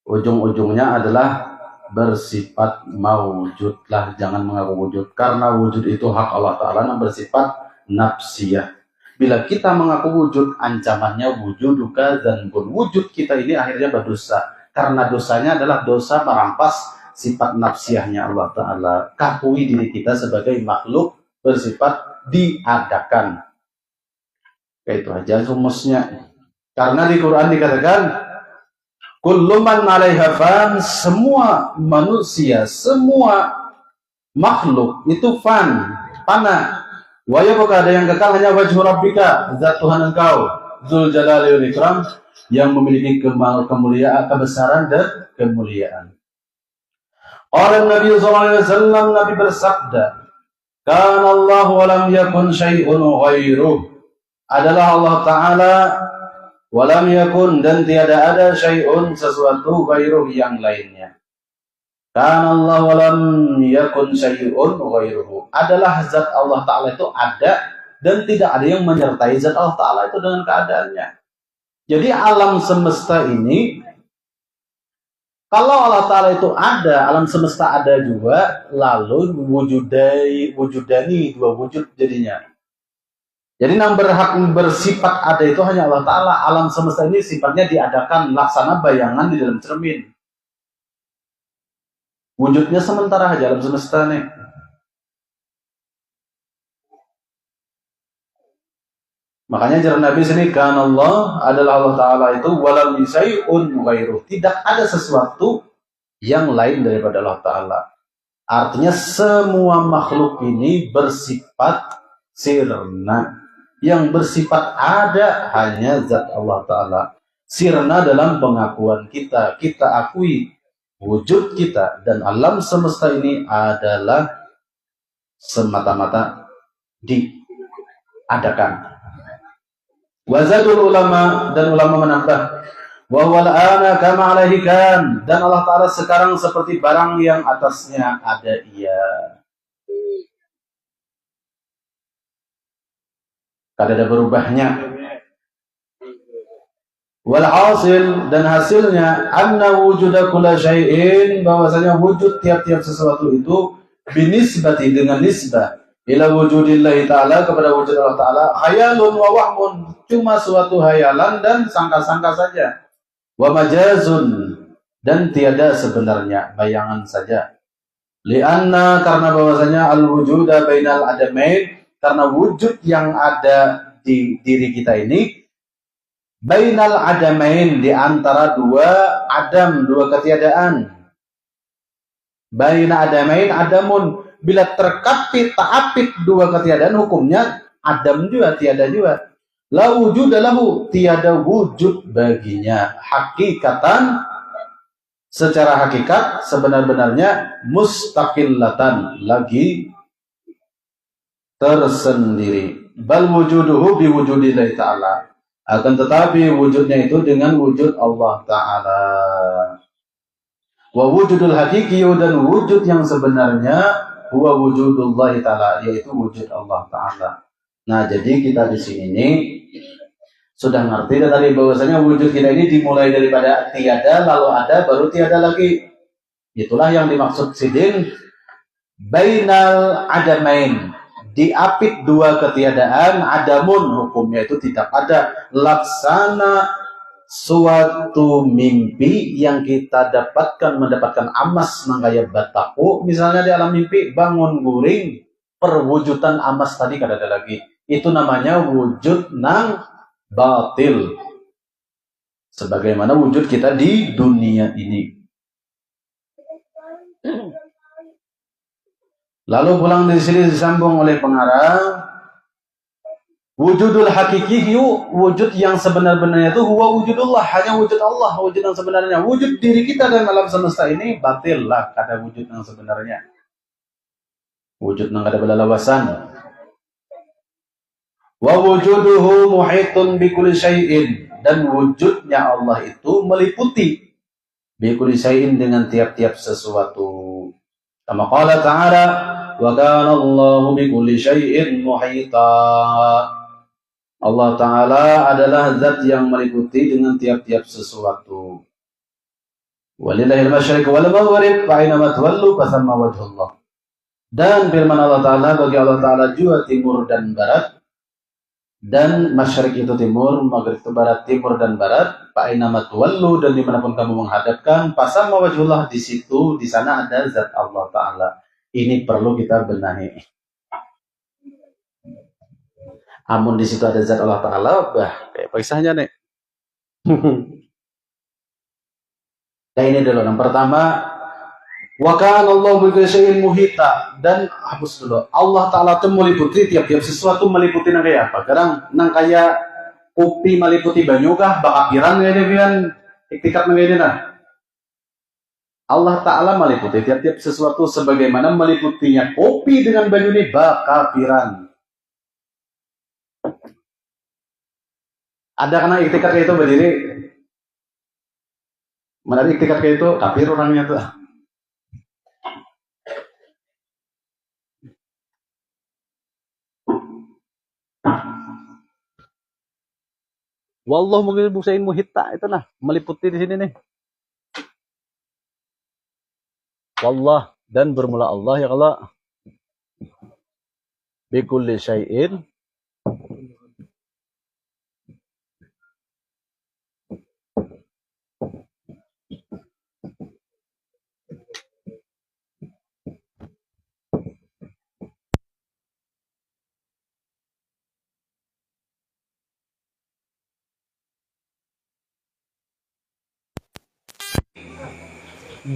Ujung-ujungnya adalah bersifat mawujudlah, jangan mengaku wujud, karena wujud itu hak Allah Ta'ala yang bersifat nafsiyah. Bila kita mengaku wujud, ancamannya wujuduka dzanbun. Wujud kita ini akhirnya berdosa, karena dosanya adalah dosa merampas sifat nafsiyahnya Allah Ta'ala. Akui diri kita sebagai makhluk bersifat diadakan. Kayak itu aja rumusnya. Karena di Quran dikatakan Kullu man 'alaiha fan, semua manusia, semua makhluk itu fana. Wa yabqa, ada yang kekal hanya wajhu rabbika, zat Tuhan engkau, Dzul Jalali wal Ikram, yang memiliki kemuliaan, kebesaran dan kemuliaan. Orang Nabi SAW, Nabi bersabda, Kana Allah wa lam yakun syai'un ghairuh. Adalah Allah Ta'ala walam yakun, dan tiada ada syai'un, sesuatu, ghairuh, yang lainnya. Kana Allah walam yakun syai'un ghairuhu. Adalah zat Allah Ta'ala itu ada, dan tidak ada yang menyertai zat Allah Ta'ala itu dengan keadaannya. Jadi alam semesta ini, kalau Allah Ta'ala itu ada, alam semesta ada juga, lalu wujudani, dua wujud jadinya. Jadi yang berhak bersifat ada itu hanya Allah Ta'ala. Alam semesta ini sifatnya diadakan, laksana bayangan di dalam cermin. Wujudnya sementara aja alam semesta nih. Makanya jalan Nabi sini, kan Allah, adalah Allah Ta'ala itu, walam syai'un ghairuh. Tidak ada sesuatu yang lain daripada Allah Ta'ala. Artinya semua makhluk ini bersifat sirna. Yang bersifat ada hanya zat Allah Ta'ala. Sirna dalam pengakuan kita. Kita akui wujud kita dan alam semesta ini adalah semata-mata diadakan. Wazadul ulama, dan ulama menambah, wa huwal ana kama alaihi kan, dan Allah Ta'ala sekarang seperti barang yang atasnya ada ia. Kada ada berubahnya. Wal hasil, dan hasilnya, anna wujuda kulla syai'in, bahwasanya wujud tiap-tiap sesuatu itu binisbati, dengan nisbah ila wujudillahi ta'ala, kepada wujud Allah Ta'ala, khayalun wa wahmun, cuma suatu hayalan dan sangka-sangka saja. Wa majazun, dan tiada sebenarnya, bayangan saja. Lianna, karena bahwasanya al-wujuda bainal adamain, karena wujud yang ada di diri kita ini bainal adamain, di antara dua adam, dua ketiadaan. Baina adamain adamun, bila terkapit ta'apit dua ketiadaan, hukumnya adam juga, tiada juga. La wujuda lahu, tiada wujud baginya. Hakikatan, secara hakikat, sebenar-benarnya, mustaqillatan, lagi tersendiri. Bal wujuduhu biwujudillahi ta'ala, akan tetapi wujudnya itu dengan wujud Allah Ta'ala. Wa wujudul hakiki, dan wujud yang sebenarnya, huwa wujudullahi Ta'ala, yaitu wujud Allah Ta'ala. Nah, jadi kita di sini nih sudah ngerti tadi bahwasanya wujud kita ini dimulai daripada tiada, lalu ada, baru tiada lagi. Itulah yang dimaksud sidin bainal adamain, diapit dua ketiadaan, adamun, hukumnya itu tidak ada. Laksana suatu mimpi yang kita mendapatkan amas nangkaya bataku, misalnya di alam mimpi bangun guring, perwujudan amas tadi kada ada lagi. Itu namanya wujud nang batil, sebagaimana wujud kita di dunia ini. Lalu pulang dari sini disambung oleh pengarang, wujudul hakiki, wujud yang sebenar-benarnya itu huwa wujudullah, hanya wujud Allah, wujud yang sebenarnya. Wujud diri kita dan alam semesta ini batil lah, kada wujud yang sebenarnya. Wujud yang kada belalawasan. Wa wujuduhu muhitun bikulli syai'in, dan wujudnya Allah itu meliputi bikulli syai'in, dengan tiap-tiap sesuatu. Kama qala ta'ala, wa kana Allahu bikulli syai'in muhita. Allah Ta'ala adalah zat yang meliputi dengan tiap-tiap sesuatu. Walillahil masyriq wal maghrib, fa aina ma tuwallu fa thamma wajhullah. Dan firman Allah Ta'ala, bagi Allah Ta'ala juga timur dan barat, dan masyriq itu timur, maghrib itu barat, timur dan barat, fa aina ma tuwallu, dan dimanapun kamu menghadapkan, fa thamma wajhullah, di situ, di sana ada zat Allah Ta'ala. Ini perlu kita benahi. Amun di situ ada zat Allah Ta'ala, bah, kayak pisahnya nih. Nah ini dulu. Yang pertama, wa kana Allahu bi kulli syai'in muhita, dan hapus dulu. Allah Taala itu meliputi tiap-tiap sesuatu, meliputi nang kayak apa? Kadang nang kayak kopi meliputi banyu kah, bakapiran ya devian iktikat nang ini nah. Allah Ta'ala meliputi tiap-tiap sesuatu sebagaimana meliputinya kopi dengan banyu ini bakapiran. Ada karena iktikat kayak itu berdiri. Mana iktikat kayak itu, kafir orangnya tuh. Wallahu mungkin busain muhita itu nah meliputi di sini nih. Wallah, dan bermula Allah ya kalau bikulli syai'in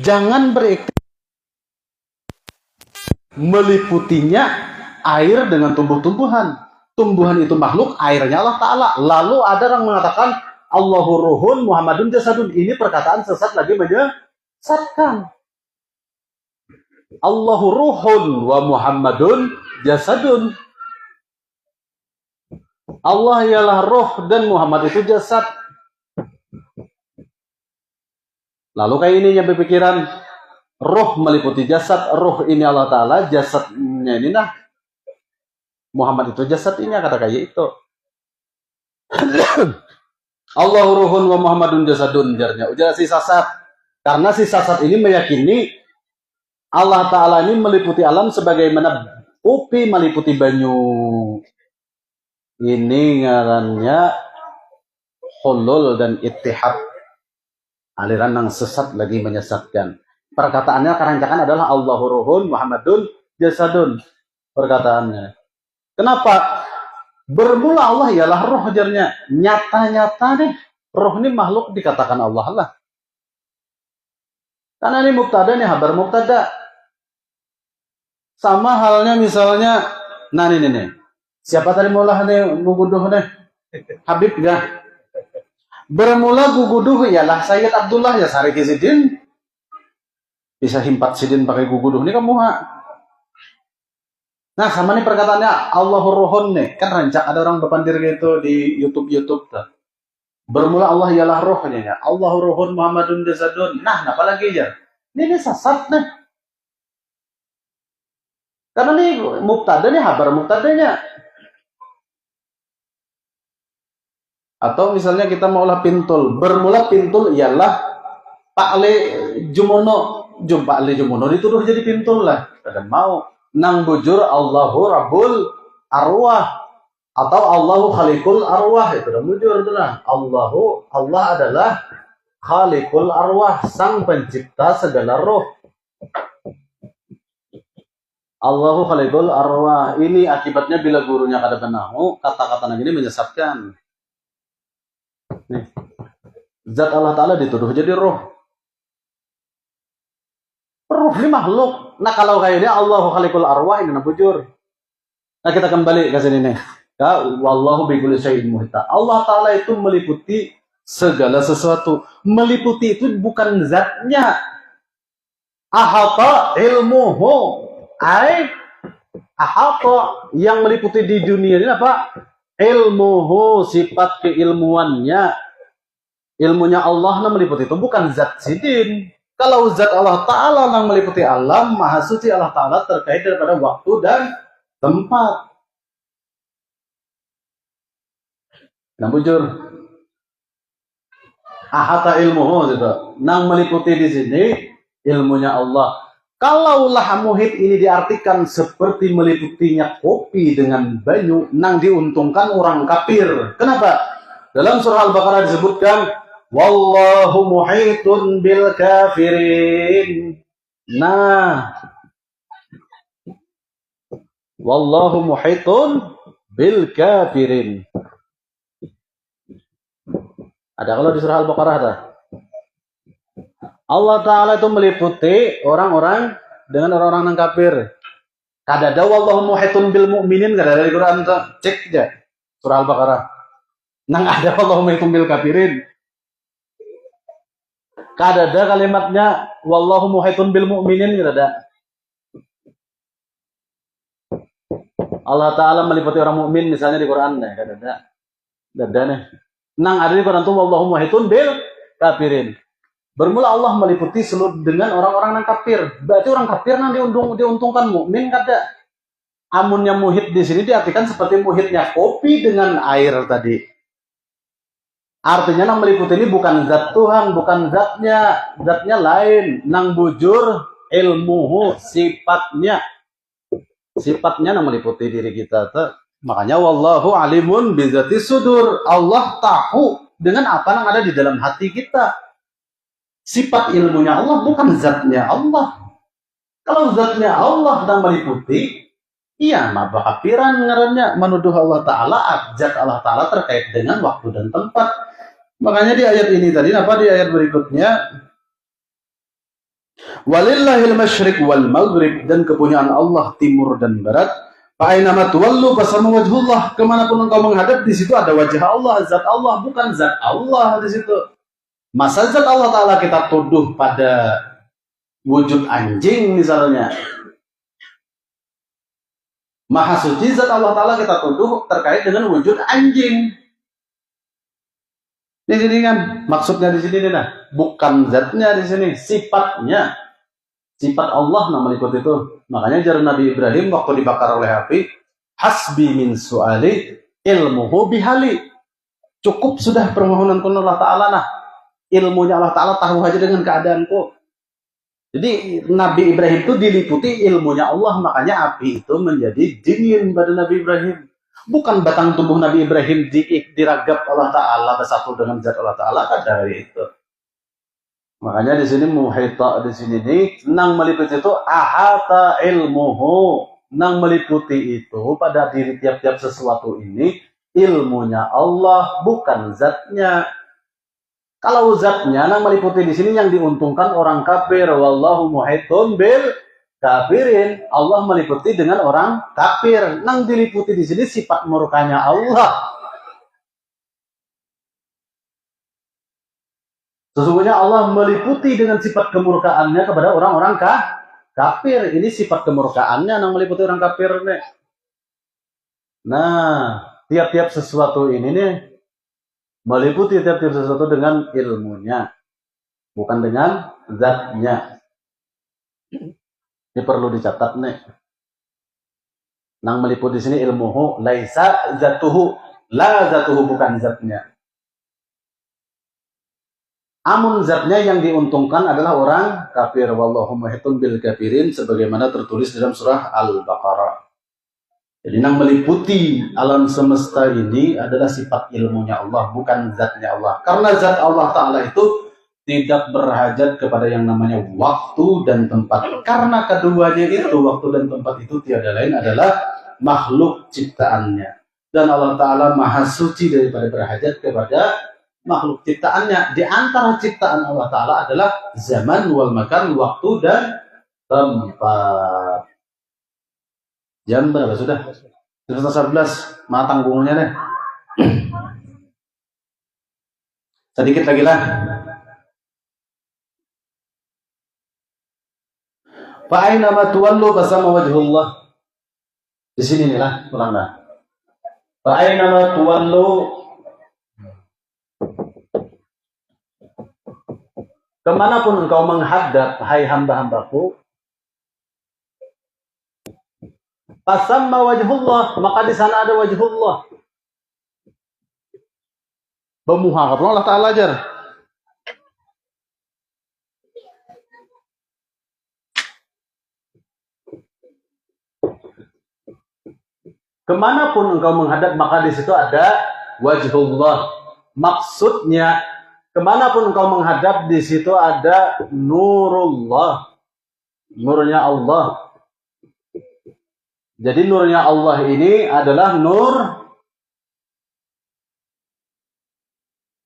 jangan beriktikad meliputinya air dengan tumbuh-tumbuhan. Tumbuhan itu makhluk, airnya Allah Ta'ala. Lalu ada orang mengatakan Allahu ruhun Muhammadun jasadun. Ini perkataan sesat lagi menyesatkan. Allahu ruhun wa Muhammadun jasadun. Allah ialah roh dan Muhammad itu jasad. Lalu kayak ini yang berpikiran roh meliputi jasad, roh ini Allah Ta'ala, jasadnya ini nah Muhammad itu jasad ini kata kayak itu. Allahu ruhun wa Muhammadun jasadun jarnya. Ujar si sasat. Karena si sasat ini meyakini Allah Ta'ala ini meliputi alam sebagaimana kopi meliputi banyu. Ini ngarannya hulul dan ittihad. Aliran yang sesat lagi menyesatkan. Perkataannya kerancakan adalah Allahu ruhun Muhammadun jasadun. Perkataannya. Kenapa? Bermula Allah ialah roh jarnya. Nyata-nyata nih. Roh ini makhluk dikatakan Allah lah. Karena ini mubtada nih, habar mubtada. Sama halnya misalnya, nah nih. Siapa tadi mula nih guguduh nih? Habib gak? Bermula guguduh ialah Sayyid Abdullah ya Sariki Sidin. Bisa himpat sidin pakai guguduh ini kamu ha. Nah sama nih perkataannya Allahu ruhun nih. Kan rancak ada orang berpandir gitu di YouTube tuh. Bermula Allah ialah rohnya ya. Allahu ruhun Muhammadun jasadun. Nah apa lagi ya? Ini sesat nih. Karena nih mubtada nih habar mubtadanya. Atau misalnya kita maulah pintul. Bermula pintul ialah Pakle Jumono. Jumpa Ali Jumono dituduh jadi pintul lah. Dan mau nang bujur Allahu Rabbul Arwah atau Allahu Khaliqul Arwah itu udah bujur itulah. Allah adalah Khaliqul Arwah, sang pencipta segala roh. Allahu Khaliqul Arwah. Ini akibatnya bila gurunya kada benahu, kata-kata ini menyesatkan. Nih. Zat Allah Ta'ala dituduh jadi roh. Roh ini makhluk. Nah kalau kayak ini Allahu Khaliqul Arwah ini bujur. Nah kita kembali ke sini nih. Ya, wallahu bi kulli syai'in muhita. Allah Ta'ala itu meliputi segala sesuatu. Meliputi itu bukan zatnya. Ahata ilmuhu. Ahata yang meliputi di dunia ini apa? Ilmuhu, sifat keilmuannya. Ilmunya Allah yang meliputi itu bukan zat sidin. Kalau zat Allah Ta'ala yang meliputi alam, maha suci Allah Ta'ala terkait daripada waktu dan tempat. Nah bujur. Ahata ilmuhu gitu. Nang meliputi di sini ilmunya Allah. Kalaulah muhit ini diartikan seperti meliputinya kopi dengan banyu, nang diuntungkan orang kafir. Kenapa? Dalam surah Al-Baqarah disebutkan wallahu muhitun bil kafirin. Nah, wallahu muhitun bil kafirin. Ada kalau di surah Al-Baqarah ada. Allah Ta'ala itu meliputi orang-orang dengan orang-orang yang kafir. Kadada wallahu muhitun bil mu'minin, kadada di Quran, cek aja surah Al-Baqarah. Nang ada wallahu muhitun bil kafirin. Kadada kalimatnya wallahu muhitun bil mu'minin, kadada. Allah Ta'ala meliputi orang mukmin misalnya di Quran, kadada. Dada nih. Nang ada di Quran tuh wallahu muhitun bil kafirin. Bermula Allah meliputi seluruh dengan orang-orang yang kafir. Berarti orang kafir yang diuntungkan mukmin kada. Amunnya muhit di sini diartikan seperti muhitnya kopi dengan air tadi. Artinya nang meliputi ini bukan zat Tuhan, bukan zatnya lain. Nang bujur ilmuhu, sifatnya nang meliputi diri kita. Makanya wallahu alimun bizati sudur. Allah tahu dengan apa yang ada di dalam hati kita. Sifat ilmunya Allah bukan zatnya Allah. Kalau zatnya Allah dan meliputi, iya mah kafiran ngarannya menuduh Allah Ta'ala, zat Allah Ta'ala terkait dengan waktu dan tempat. Makanya di ayat ini tadi, di ayat berikutnya, walillahil masyriq wal maghrib, dan kepunyaan Allah timur dan barat. Fa'ainama tuwallu fasamma wajhullah, kemanapun engkau menghadap di situ ada wajah Allah, zat Allah, bukan zat Allah di situ. Masa zat Allah Ta'ala kita tuduh pada wujud anjing misalnya. Maha suci zat Allah Ta'ala kita tuduh terkait dengan wujud anjing. Di sini kan maksudnya di sini bukan zatnya di sini, sifatnya. Sifat Allah nama ikut itu. Makanya jar Nabi Ibrahim waktu dibakar oleh api, hasbi min su'ali ilmuhu bihali. Cukup sudah permohonanku Allah Ta'ala ilmunya Allah Ta'ala tahu aja dengan keadaanku. Jadi Nabi Ibrahim itu diliputi ilmunya Allah, makanya api itu menjadi dingin pada Nabi Ibrahim. Bukan batang tubuh Nabi Ibrahim diragap Allah Ta'ala bersatu dengan zat Allah Ta'ala, kan dari itu. Makanya di sini muhita di sini nih, nang meliputi itu ahata ilmuhu, nang meliputi itu pada diri tiap-tiap sesuatu ini ilmunya Allah, bukan zatnya. Kalau zatnya nang meliputi di sini yang diuntungkan orang kafir, wallahu muhitun bil kafirin. Allah meliputi dengan orang kafir. Nang diliputi di sini sifat murkanya Allah. Sesungguhnya Allah meliputi dengan sifat kemurkaannya kepada orang-orang kafir. Ini sifat kemurkaannya nang meliputi orang kafir nih. Nah, tiap-tiap sesuatu ini nih meliputi tiap-tiap sesuatu dengan ilmunya, bukan dengan zatnya. Ini perlu dicatat nih. Nang meliputi di sini ilmuhu, laisa zatuhu, la zatuhu, bukan zatnya. Amun zatnya yang diuntungkan adalah orang kafir. Wallahu muhitun bil kafirin, sebagaimana tertulis dalam surah Al-Baqarah. Jadi yang meliputi alam semesta ini adalah sifat ilmunya Allah, bukan zatnya Allah. Karena zat Allah Ta'ala itu tidak berhajat kepada yang namanya waktu dan tempat. Karena keduanya itu, waktu dan tempat itu tiada lain adalah makhluk ciptaannya. Dan Allah Ta'ala maha suci daripada berhajat kepada makhluk ciptaannya. Di antara ciptaan Allah Ta'ala adalah zaman wal makan, waktu dan tempat. Jam berapa sudah? 11, mana tanggungnya deh. Sedikit lagi lah. Fa'aina ma tuwallu fasama wajhullah. Di sini nih lah, ulang dah. Fa'aina ma tuwallu, kemanapun engkau menghadap, hai hamba-hambaku, fasamma wajhullah, maka di sana ada wajhullah. Bemuhafaz Allah Ta'ala ajar. Kemanapun engkau menghadap, maka di situ ada wajhullah. Maksudnya, kemanapun engkau menghadap, di situ ada nurullah, nurnya Allah. Jadi nurnya Allah ini adalah nur.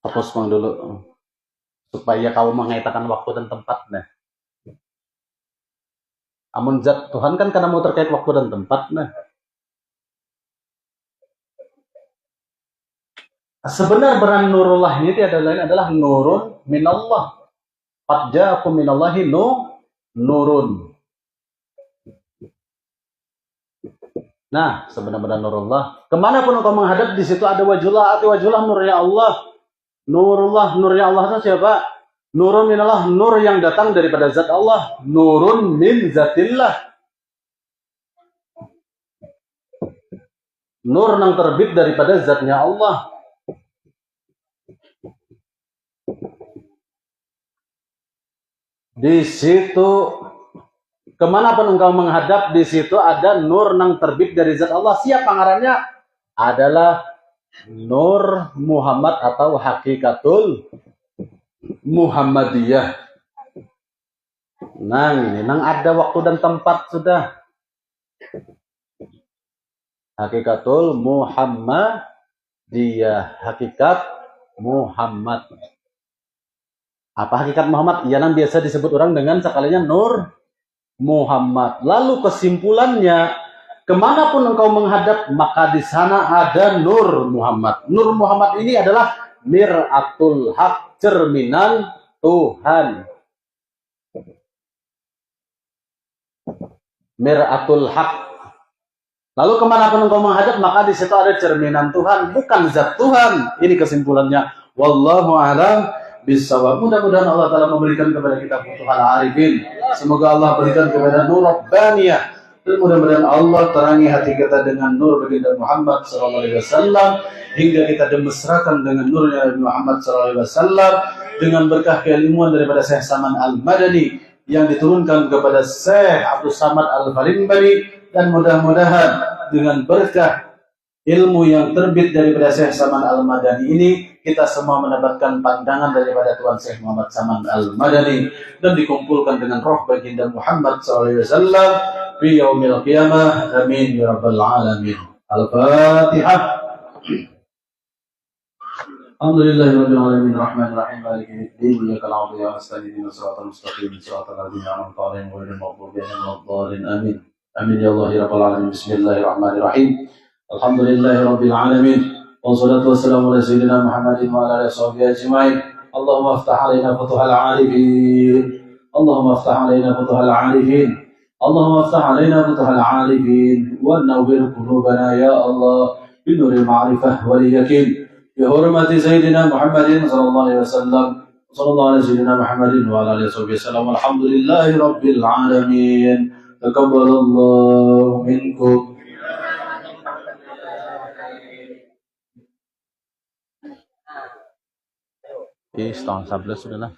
Hapus bang dulu. supaya kau mengaitakan waktu dan tempat. Nah, amun zat Tuhan kan karena mau terkait waktu dan tempat. Nah, sebenarnya nurullah ini tiada lain adalah nurun minallah. Qad ja'akum minallahi nurun. Nah, sebenarnya nurullah. Kemanapun engkau menghadap, di situ ada wajullah, wajullah nurnya Allah. Nurullah, nurnya Allah itu siapa? Nurun minallah, nur yang datang daripada zat Allah. Nurun min zatillah. Nur yang terbit daripada zatnya Allah. Di situ kemanapun engkau menghadap, di situ ada nur yang terbit dari zat Allah. Siapa ngarannya? Adalah Nur Muhammad atau Hakikatul Muhammadiyah. Nah, ini nang ada waktu dan tempat sudah. Hakikatul Muhammadiyah, hakikat Muhammad. Apa hakikat Muhammad? Ya, nang biasa disebut orang dengan sekalinya Nur Muhammad. Lalu kesimpulannya, kemanapun engkau menghadap, maka di sana ada Nur Muhammad. Nur Muhammad ini adalah Mir'atul Haq, cerminan Tuhan. Mir'atul Haq. Lalu kemanapun engkau menghadap, maka di situ ada cerminan Tuhan, bukan zat Tuhan. Ini kesimpulannya. Wallahu a'lam bishawab. Mudah-mudahan Allah Ta'ala memberikan kepada kita futuhal arifin. Semoga Allah berikan kepada nur Rabbaniyah. Dan mudah-mudahan Allah terangi hati kita dengan nur baginda Muhammad SAW, hingga kita demesrakan dengan nurnya Nabi Muhammad SAW, dengan berkah keilmuan daripada Syekh Saman Al-Madani yang diturunkan kepada Syekh Abdul Samad Al-Farimbari, dan mudah-mudahan dengan berkah ilmu yang terbit daripada Syekh Saman Al-Madani ini, kita semua mendapatkan pandangan daripada Tuan Syekh Muhammad Saman Al-Madani, dan dikumpulkan dengan roh baginda Muhammad SAW fi yaumil qiyamah. Amin ya rabbal alamin. Al-Fatihah. Alhamdulillahi rabbil alamin, rahmanir rahim, maliki yaumiddin, iyyaka na'budu wa iyyaka nasta'in, ihdinas siratal mustaqim, siratal ladzina an'amta 'alaihim ghairil maghdubi 'alaihim waladdallin. Amin. Amin ya Allah ya rabbal alamin. Bismillahirrahmanirrahim. Alhamdulillahi rabbil alamin. Wassalatu wassalamu ala sayyidina Muhammadin wa ala alihi washabbihi ajma'in. Allahumma aftah 'alaina futuhal 'arifin. Allahumma aftah 'alaina futuhal 'arifin. Allahumma aftah 'alaina futuhal 'arifin wa nawwir qulubana ya Allah bi nuril ma'rifah wal yaqin. Bi hurmati sayyidina Muhammadin sallallahu alaihi wasallam. Sallallahu alaihi sayyidina Muhammadin wa ala alihi washabbihi wasallam. Alhamdulillahi rabbil alamin. Taqabbalallahu minkum. Setengah 11 sudah lah.